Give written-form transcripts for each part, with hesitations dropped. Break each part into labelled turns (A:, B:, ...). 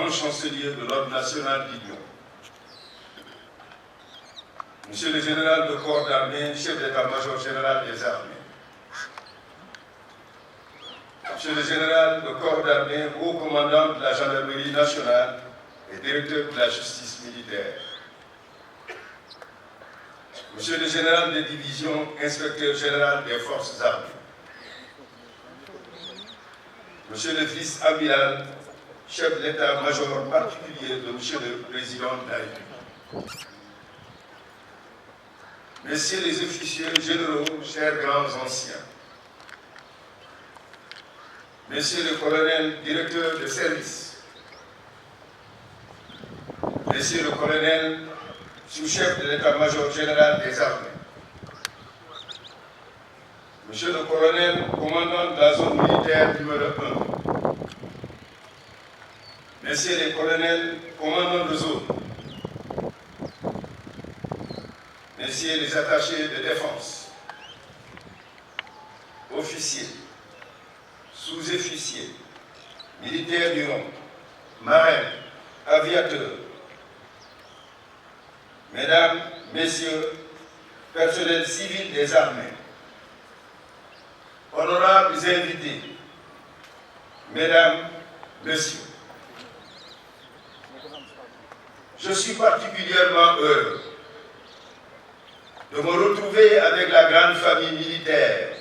A: grand chancelier de l'Ordre national du Lion, Monsieur le général de corps d'armée, chef d'état-major général des armées, Monsieur le général de corps d'armée, haut commandant de la gendarmerie nationale et directeur de la justice militaire, Monsieur le général de division, inspecteur général des forces armées, Monsieur le vice-amiral, chef de l'état-major particulier de Monsieur le Président de la République, Messieurs les officiers généraux, chers grands anciens, Messieurs le colonel directeur de service, Messieurs le colonel sous-chef de l'état-major général des armées, Monsieur le colonel commandant de la zone militaire numéro 1, Messieurs les colonels commandants de zone, Messieurs les attachés de défense, officiers, sous-officiers, militaires du rang, marins, aviateurs, Mesdames, Messieurs, personnels civils des armées, honorables invités, Mesdames, Messieurs, je suis particulièrement heureux de me retrouver avec la grande famille militaire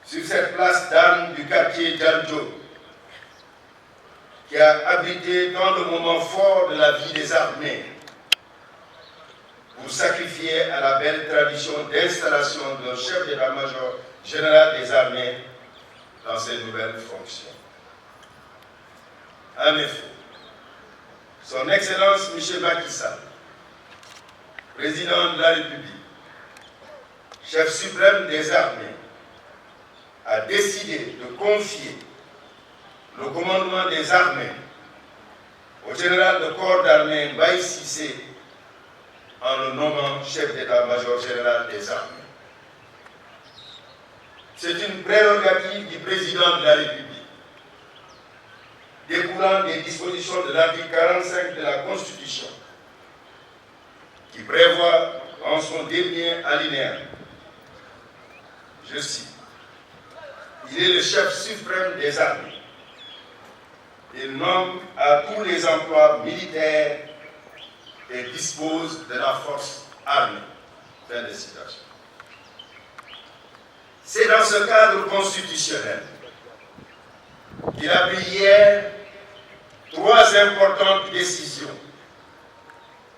A: sur cette place d'armes du quartier Djanjo, qui a abrité dans le moment fort de la vie des armées pour sacrifier à la belle tradition d'installation d'un chef d'état-major général des armées dans ses nouvelles fonctions. En effet, Son Excellence M. Macky Sall, Président de la République, chef suprême des armées, a décidé de confier le commandement des armées au général de corps d'armée Mbaye Cissé en le nommant chef d'état-major général des armées. C'est une prérogative du président de la République, découlant des dispositions de l'article 45 de la Constitution, qui prévoit en son dernier alinéa, je cite, « Il est le chef suprême des armées. Il nomme à tous les emplois militaires et dispose de la force armée. » Fin de citation. C'est dans ce cadre constitutionnel qu'il a pris hier 3 importantes décisions,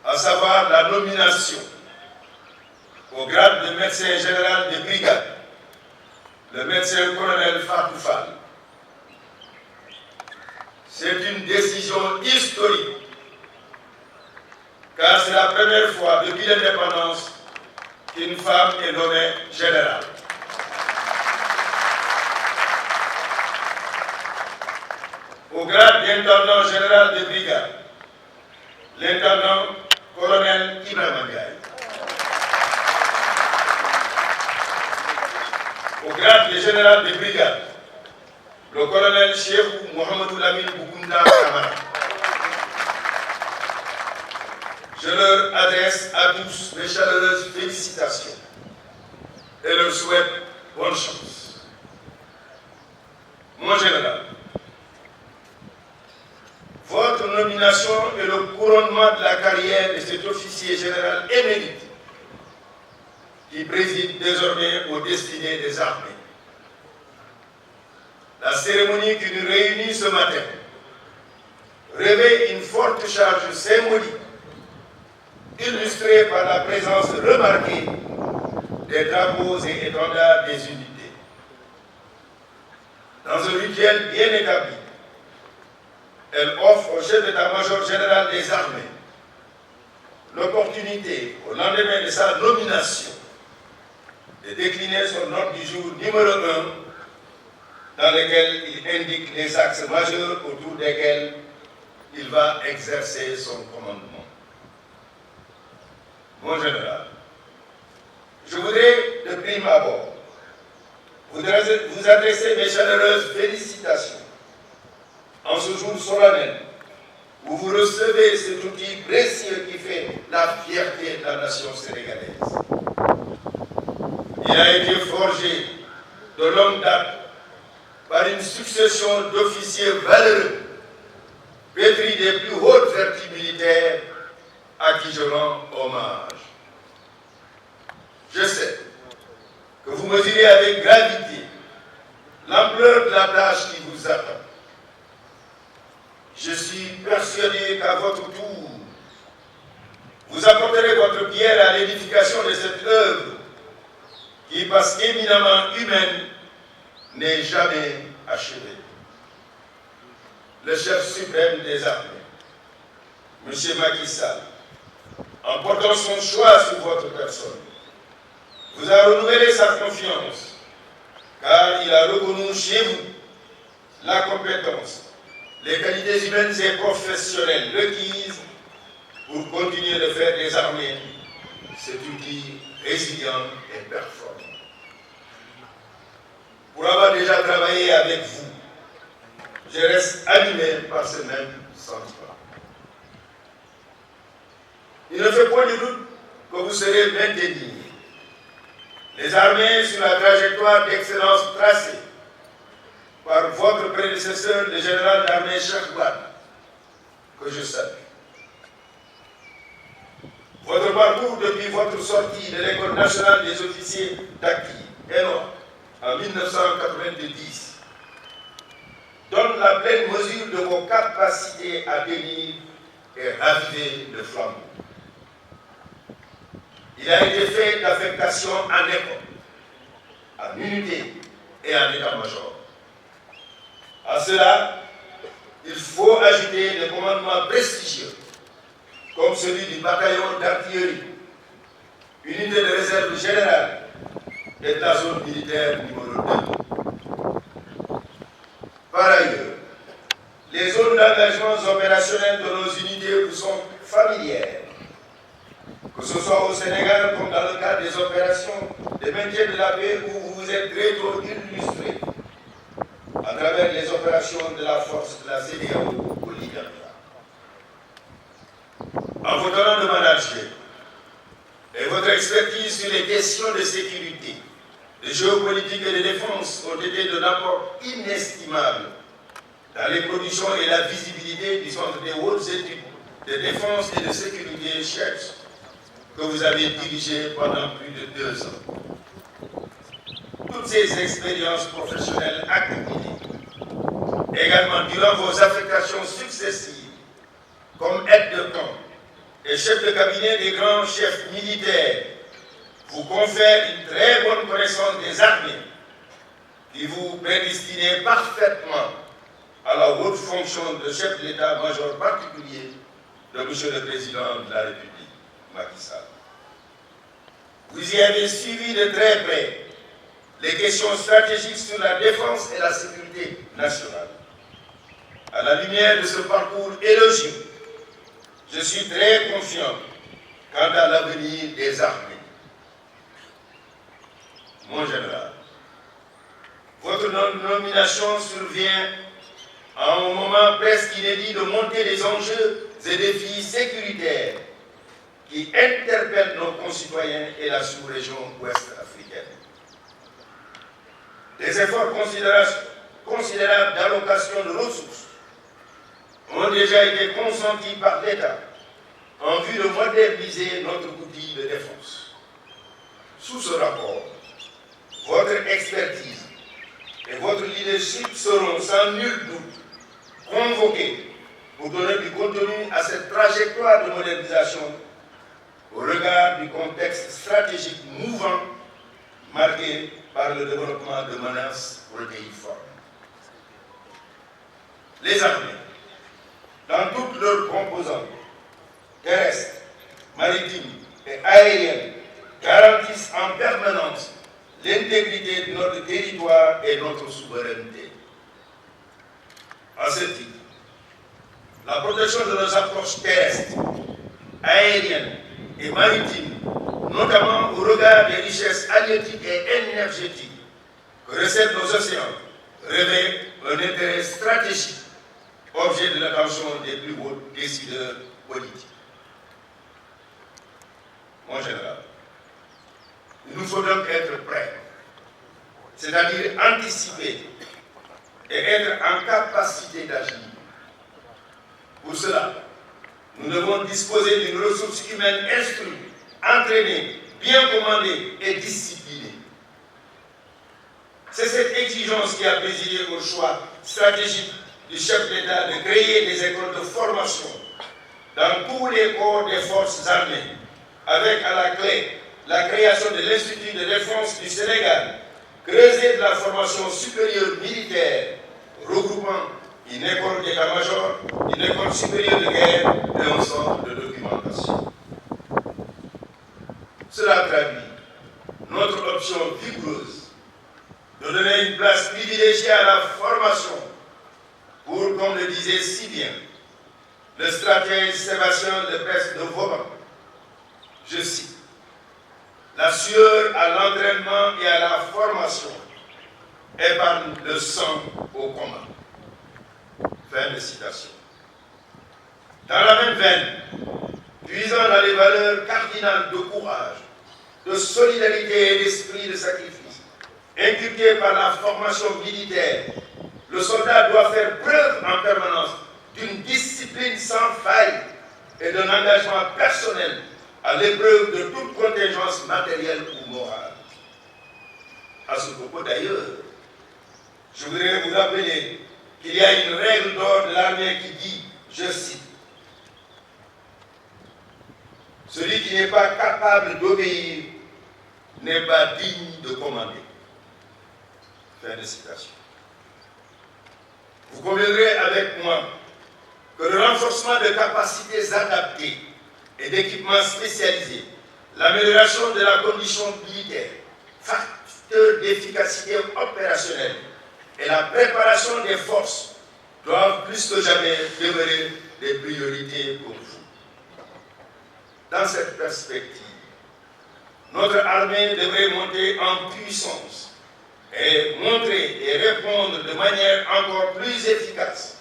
A: à savoir la nomination au grade de médecin général de brigade, le médecin-colonel Fatou Fall. C'est une décision historique, car c'est la première fois depuis l'indépendance qu'une femme est nommée générale. Au grade d'intendant général de brigade, l'intendant colonel Ibrahima Ndiaye. Au grade de général de brigade, le colonel Cheikh Mohamedou Lamine Boukounda Kamara. Je leur adresse à tous mes chaleureuses félicitations et leur souhaite bonne chance. Mon général, votre nomination est le couronnement de la carrière de cet officier général émérite qui préside désormais aux destinées des armées. La cérémonie qui nous réunit ce matin revêt une forte charge symbolique, illustrée par la présence remarquée des drapeaux et étendards des unités. Dans un rituel bien établi, elle offre au chef d'état-major général des armées l'opportunité, au lendemain de sa nomination, de décliner son ordre du jour numéro 1, dans lequel il indique les axes majeurs autour desquels il va exercer son commandement. Mon général, je voudrais de prime abord vous adresser mes chaleureuses félicitations en ce jour solennel, où vous recevez cet outil précieux qui fait la fierté de la nation sénégalaise. Il a été forgé de longue date par une succession d'officiers valeureux, pétris des plus hautes vertus militaires, à qui je rends hommage. Je sais que vous mesurez avec gravité l'ampleur de la tâche qui vous attend. Je suis persuadé qu'à votre tour, vous apporterez votre pierre à l'édification de cette œuvre qui, parce qu'éminemment humaine, n'est jamais achevée. Le chef suprême des armées, M. Macky Sall, en portant son choix sur votre personne, vous a renouvelé sa confiance, car il a reconnu chez vous la compétence, les qualités humaines et professionnelles requises pour continuer de faire des armées cet outil résilient et performant. Pour avoir déjà travaillé avec vous, je reste animé par ce même sentiment. Il ne fait point de doute que vous serez maintenus les armées sur la trajectoire d'excellence tracée par votre prédécesseur, le général d'armée Cheikh Wade, que je salue. Votre parcours depuis votre sortie de l'École nationale des officiers d'acquis, ENOA, en 1990, donne la pleine mesure de vos capacités à tenir et raviver le flambeau. Il a été fait d'affectation en école, en unité et en état-major. À cela, il faut ajouter des commandements prestigieux, comme celui du bataillon d'artillerie, unité de réserve générale et de la zone militaire numéro 2. Par ailleurs, les zones d'engagement opérationnels de nos unités vous sont familières, que ce soit au Sénégal comme dans le cadre des opérations de maintien de la paix où vous vous êtes très tôt illustrés à travers les opérations de la force de la CEDEAO au Libéria. En votre talent de manager et votre expertise sur les questions de sécurité, de géopolitique et de défense ont été d'un apport inestimable dans les productions et la visibilité du Centre des hautes études de défense et de sécurité (CHEDS) que vous avez dirigé pendant plus de 2 ans. Toutes ces expériences professionnelles accumulées, également durant vos affectations successives comme aide de camp et chef de cabinet des grands chefs militaires, vous confèrent une très bonne connaissance des armées qui vous prédestinez parfaitement à la haute fonction de chef de l'état-major particulier de M. le Président de la République, Macky Sall. Vous y avez suivi de très près les questions stratégiques sur la défense et la sécurité nationale. À la lumière de ce parcours élogieux, je suis très confiant quant à l'avenir des armées. Mon général, votre nomination survient à un moment presque inédit de montée des enjeux et défis sécuritaires qui interpellent nos concitoyens et la sous-région ouest africaine. Des efforts considérables d'allocation de ressources ont déjà été consentis par l'État en vue de moderniser notre outil de défense. Sous ce rapport, votre expertise et votre leadership seront sans nul doute convoqués pour donner du contenu à cette trajectoire de modernisation au regard du contexte stratégique mouvant marqué par le développement de menaces protéiformes. Les armées, dans toutes leurs composantes, terrestres, maritimes et aériennes, garantissent en permanence l'intégrité de notre territoire et notre souveraineté. À ce titre, la protection de nos approches terrestres, aériennes et maritimes, notamment au regard des richesses halieutiques et énergétiques que recèlent nos océans, revêt un intérêt stratégique objet de l'attention des plus hauts décideurs politiques. Mon général, il nous faut donc être prêts, c'est-à-dire anticiper et être en capacité d'agir. Pour cela, nous devons disposer d'une ressource humaine instruite, entraînée, bien commandée et disciplinée. C'est cette exigence qui a présidé au choix stratégique du chef d'État de créer des écoles de formation dans tous les corps des forces armées, avec à la clé la création de l'Institut de défense du Sénégal, creuset de la formation supérieure militaire, regroupant une école d'état-major, une école supérieure de guerre et un centre de documentation. Cela traduit notre option vigoureuse de donner une place privilégiée à la formation pour, comme le disait si bien le stratège Sébastien de Pestre de Vauban, je cite, « La sueur à l'entraînement et à la formation épargne le sang au combat. » Fin de citation. Dans la même veine, puisant dans les valeurs cardinales de courage, de solidarité et d'esprit de sacrifice, inculquées par la formation militaire, le soldat doit faire preuve en permanence d'une discipline sans faille et d'un engagement personnel à l'épreuve de toute contingence matérielle ou morale. À ce propos d'ailleurs, je voudrais vous rappeler qu'il y a une règle d'or de l'armée qui dit, je cite, « Celui qui n'est pas capable d'obéir n'est pas digne de commander. » Fin de citation. Vous conviendrez avec moi que le renforcement de capacités adaptées et d'équipements spécialisés, l'amélioration de la condition militaire, facteur d'efficacité opérationnelle et la préparation des forces doivent plus que jamais demeurer des priorités pour vous. Dans cette perspective, notre armée devrait monter en puissance et montrer et répondre de manière encore plus efficace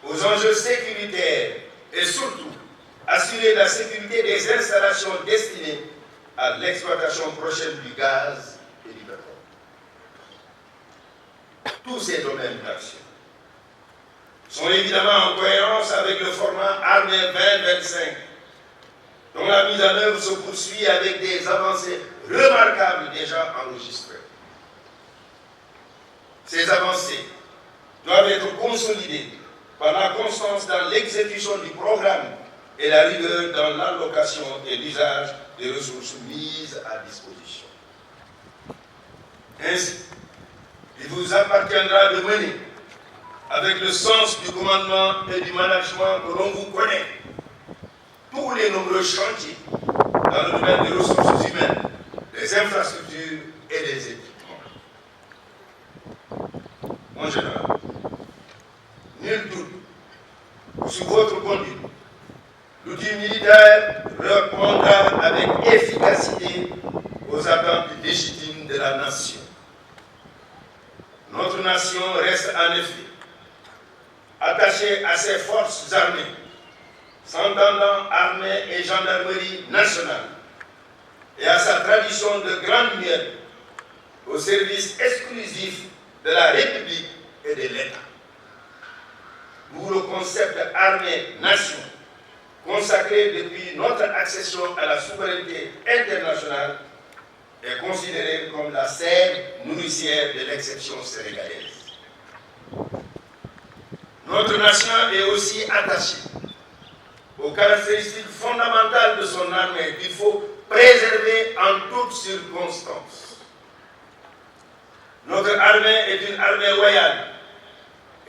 A: aux enjeux sécuritaires et surtout assurer la sécurité des installations destinées à l'exploitation prochaine du gaz et du pétrole. Tous ces domaines d'action sont évidemment en cohérence avec le format Armée 2025, dont la mise en œuvre se poursuit avec des avancées remarquables déjà enregistrées. Ces avancées doivent être consolidées par la constance dans l'exécution du programme et la rigueur dans l'allocation et l'usage des ressources mises à disposition. Ainsi, il vous appartiendra de mener, avec le sens du commandement et du management que l'on vous connaît, tous les nombreux chantiers dans le domaine des ressources humaines, des infrastructures et des équipements. Mon général, nul doute sur votre conduite. L'outil militaire répondra avec efficacité aux attentes légitimes de la nation. Notre nation reste en effet attachée à ses forces armées, s'entendant armée et gendarmerie nationale, et à sa tradition de grande muette au service exclusif de la République et de l'État. D'où le concept armée-nation, consacré depuis notre accession à la souveraineté internationale, est considéré comme la sève nourricière de l'exception sénégalaise. Notre nation est aussi attachée aux caractéristiques fondamentales de son armée qu'il faut préserver en toutes circonstances. Notre armée est une armée loyale,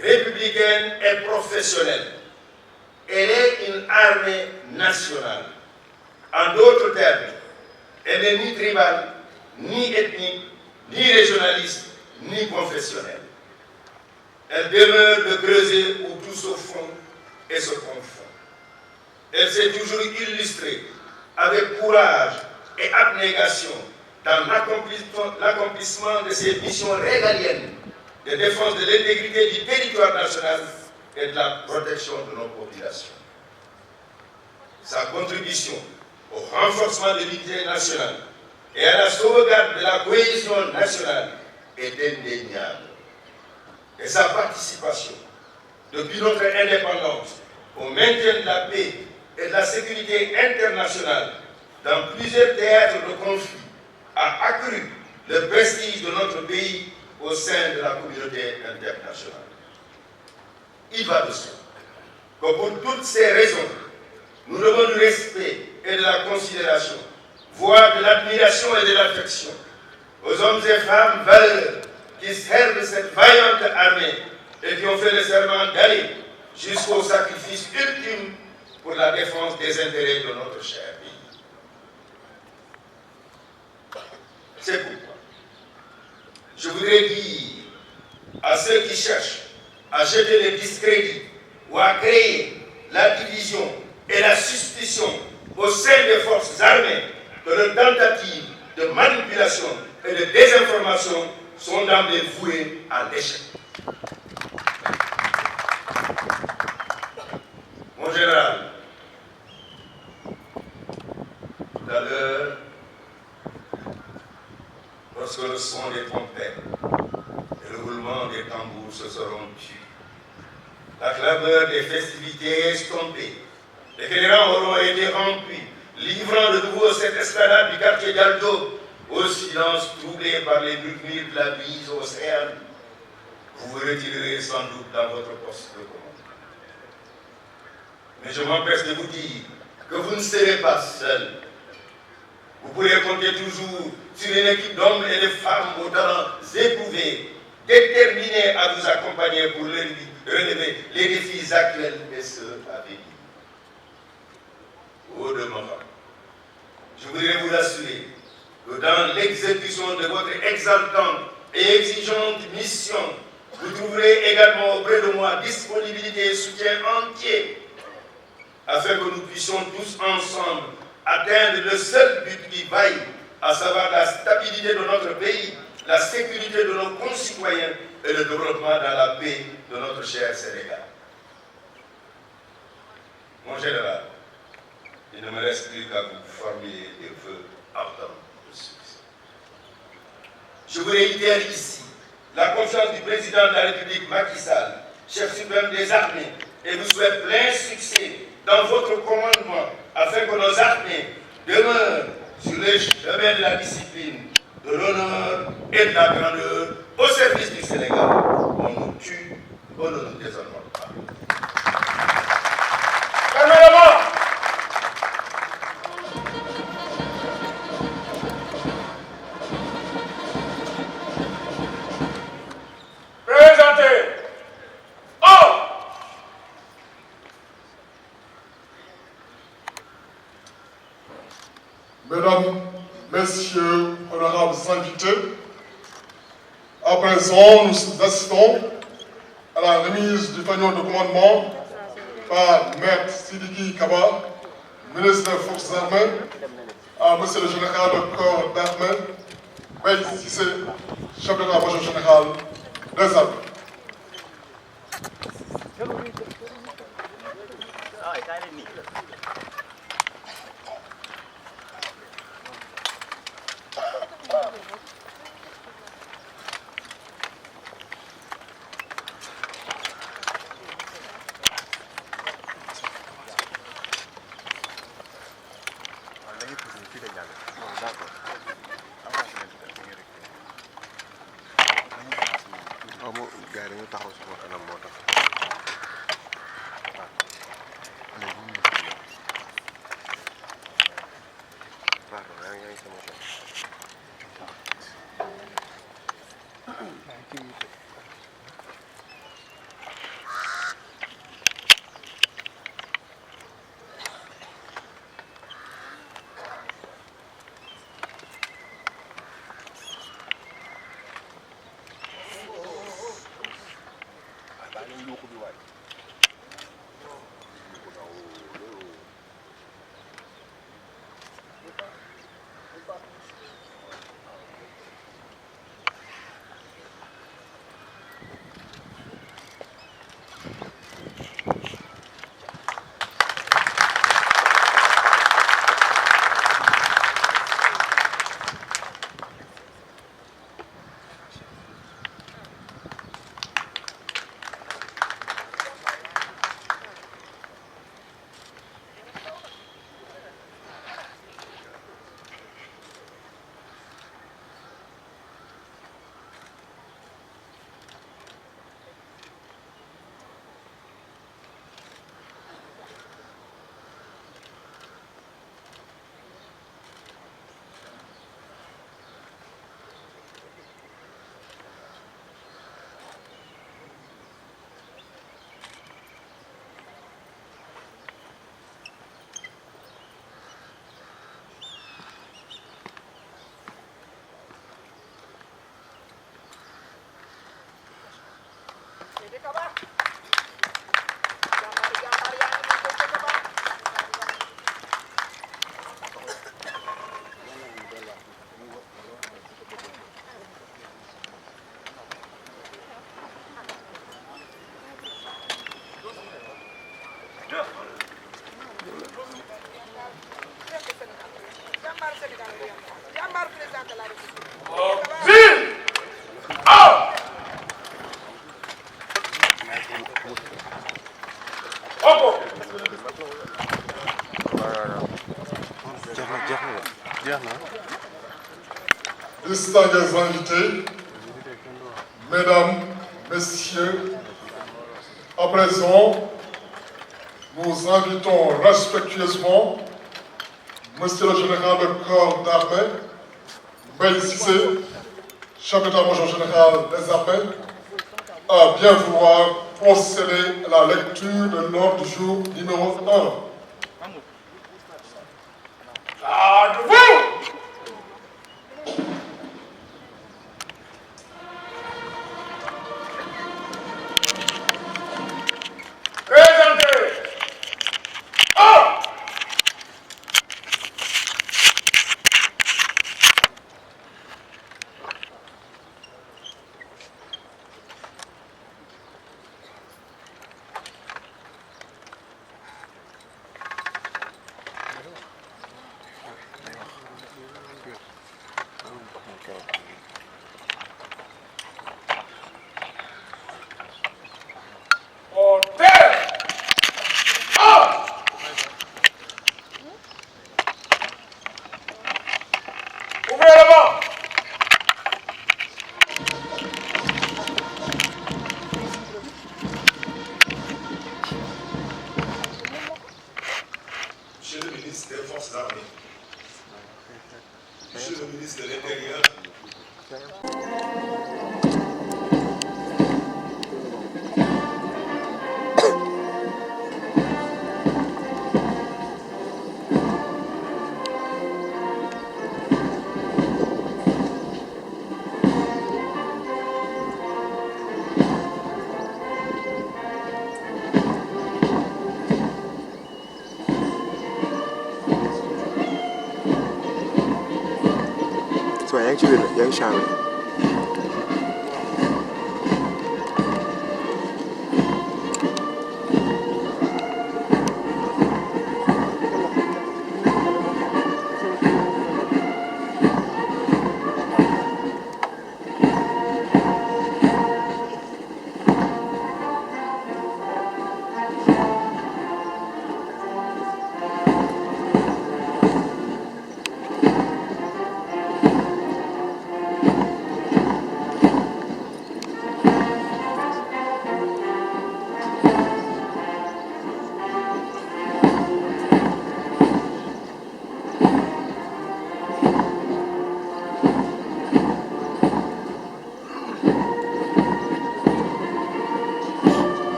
A: républicaine et professionnelle. Elle est une armée nationale. En d'autres termes, elle n'est ni tribale, ni ethnique, ni régionaliste, ni confessionnelle. Elle demeure le creuset où tout se fond et se confond. Elle s'est toujours illustrée avec courage et abnégation dans l'accomplissement de ses missions régaliennes de défense de l'intégrité du territoire national et de la protection de nos populations. Sa contribution au renforcement de l'unité nationale et à la sauvegarde de la cohésion nationale est indéniable. Et sa participation, depuis notre indépendance, au maintien de la paix et de la sécurité internationale dans plusieurs théâtres de conflit a accru le prestige de notre pays au sein de la communauté internationale. Il va de soi que pour toutes ces raisons, nous devons du respect et de la considération, voire de l'admiration et de l'affection aux hommes et femmes valeureux qui servent cette vaillante armée et qui ont fait le serment d'aller jusqu'au sacrifice ultime pour la défense des intérêts de notre cher pays. C'est pourquoi je voudrais dire à ceux qui cherchent à jeter le discrédit ou à créer la division et la suspicion au sein des forces armées que leurs tentatives de manipulation et de désinformation sont d'emblée vouées à l'échec. Mon général, tout à l'heure, lorsque le son des trompettes et le roulement des tambours se seront tus, la clameur des festivités estompée, les créants auront été remplis, livrant de nouveau cette escalade du quartier d'Aldo au silence troublé par les murmures de la brise océane. Vous vous retirerez sans doute dans votre poste de commande. Mais je m'empresse de vous dire que vous ne serez pas seul. Vous pourrez compter toujours sur une équipe d'hommes et de femmes aux talents éprouvés, déterminés à vous accompagner pour relever les défis actuels et ceux à venir. Au demeurant, je voudrais vous assurer que dans l'exécution de votre exaltante et exigeante mission, vous trouverez également auprès de moi disponibilité et soutien entier afin que nous puissions tous ensemble atteindre le seul but qui vaille, à savoir la stabilité de notre pays, la sécurité de nos concitoyens et le développement dans la paix de notre cher Sénégal. Mon général, il ne me reste plus qu'à vous formuler des vœux ardents de succès. Je vous réitère ici la confiance du président de la République Macky Sall, chef suprême des armées, et vous souhaite plein succès dans votre commandement afin que nos armées demeurent sur le chemin de la discipline, de l'honneur et de la grandeur au service du Sénégal. On nous tue, on ne nous déshonore pas.
B: Mesdames, Messieurs, honorables invités, à présent, nous assistons à la remise du fanion de commandement par Maître Sidiki Kaba, ministre des Forces armées, à Monsieur le général de corps d'armée, Baye Cissé, chef d'état-major général des armées. Distingués invités, mesdames, messieurs, à présent, nous invitons respectueusement Monsieur le Général de Corps d'Armée, Mbaye Cissé, chef d'état-major général des armées, à bien vouloir procéder à la lecture de l'ordre du jour numéro 1.
A: Monsieur le ministre des Forces armées, Monsieur le ministre de l'Intérieur,
C: yaa ngi ci biir yaa ngi